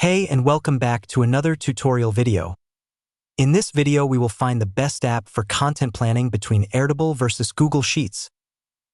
Hey, and welcome back to another tutorial video. In this video, we will find the best app for content planning between Airtable versus Google Sheets.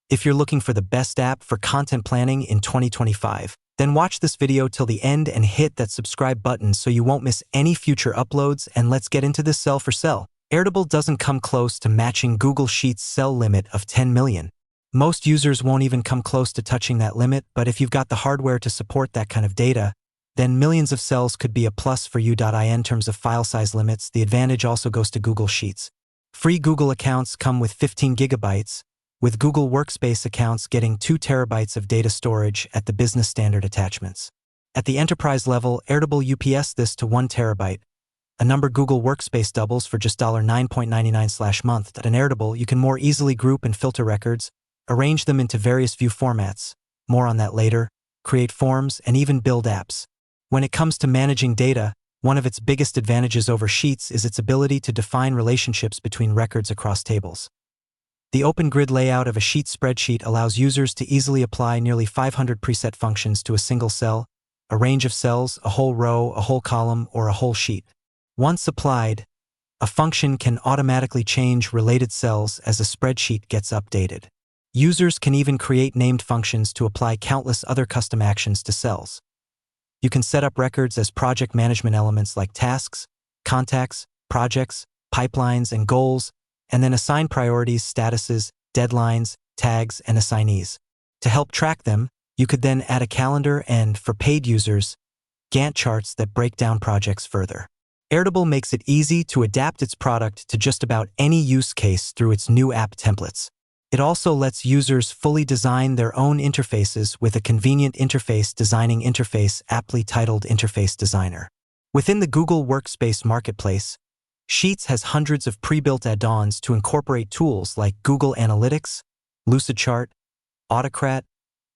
If you're looking for the best app for content planning in 2025, then watch this video till the end and hit that subscribe button so you won't miss any future uploads, and let's get into this sell for sell. Airtable doesn't come close to matching Google Sheets' sell limit of 10 million. Most users won't even come close to touching that limit, but if you've got the hardware to support that kind of data, then millions of cells could be a plus for you. In terms of file size limits, the advantage also goes to Google Sheets. Free Google accounts come with 15 gigabytes, with Google Workspace accounts getting 2 terabytes of data storage at the business standard attachments. At the enterprise level, Airtable UPS this to 1 terabyte, a number Google Workspace doubles for just $9.99/month. At an Airtable, you can more easily group and filter records, arrange them into various view formats, more on that later, create forms, and even build apps. When it comes to managing data, one of its biggest advantages over Sheets is its ability to define relationships between records across tables. The open grid layout of a Sheet spreadsheet allows users to easily apply nearly 500 preset functions to a single cell, a range of cells, a whole row, a whole column, or a whole sheet. Once applied, a function can automatically change related cells as a spreadsheet gets updated. Users can even create named functions to apply countless other custom actions to cells. You can set up records as project management elements like tasks, contacts, projects, pipelines, and goals, and then assign priorities, statuses, deadlines, tags, and assignees. To help track them, you could then add a calendar and, for paid users, Gantt charts that break down projects further. Airtable makes it easy to adapt its product to just about any use case through its new app templates. It also lets users fully design their own interfaces with a convenient interface designing interface aptly titled Interface Designer. Within the Google Workspace Marketplace, Sheets has hundreds of pre-built add-ons to incorporate tools like Google Analytics, Lucidchart, Autocrat,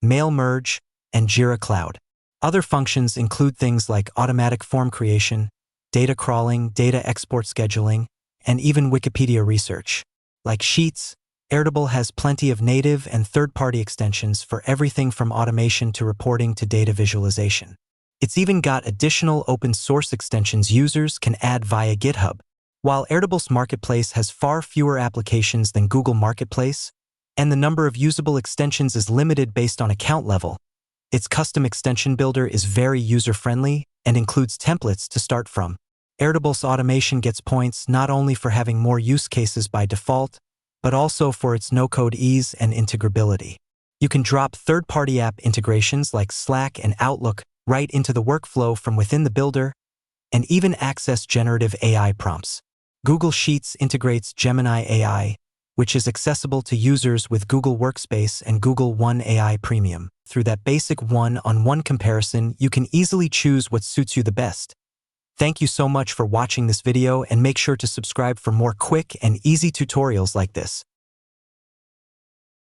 Mail Merge, and Jira Cloud. Other functions include things like automatic form creation, data crawling, data export scheduling, and even Wikipedia research. Like Sheets, Airtable has plenty of native and third-party extensions for everything from automation to reporting to data visualization. It's even got additional open-source extensions users can add via GitHub. While Airtable's marketplace has far fewer applications than Google Marketplace, and the number of usable extensions is limited based on account level, its custom extension builder is very user-friendly and includes templates to start from. Airtable's automation gets points not only for having more use cases by default, but also for its no-code ease and integrability. You can drop third-party app integrations like Slack and Outlook right into the workflow from within the builder, and even access generative AI prompts. Google Sheets integrates Gemini AI, which is accessible to users with Google Workspace and Google One AI Premium. Through that basic one-on-one comparison, you can easily choose what suits you the best. Thank you so much for watching this video, and make sure to subscribe for more quick and easy tutorials like this.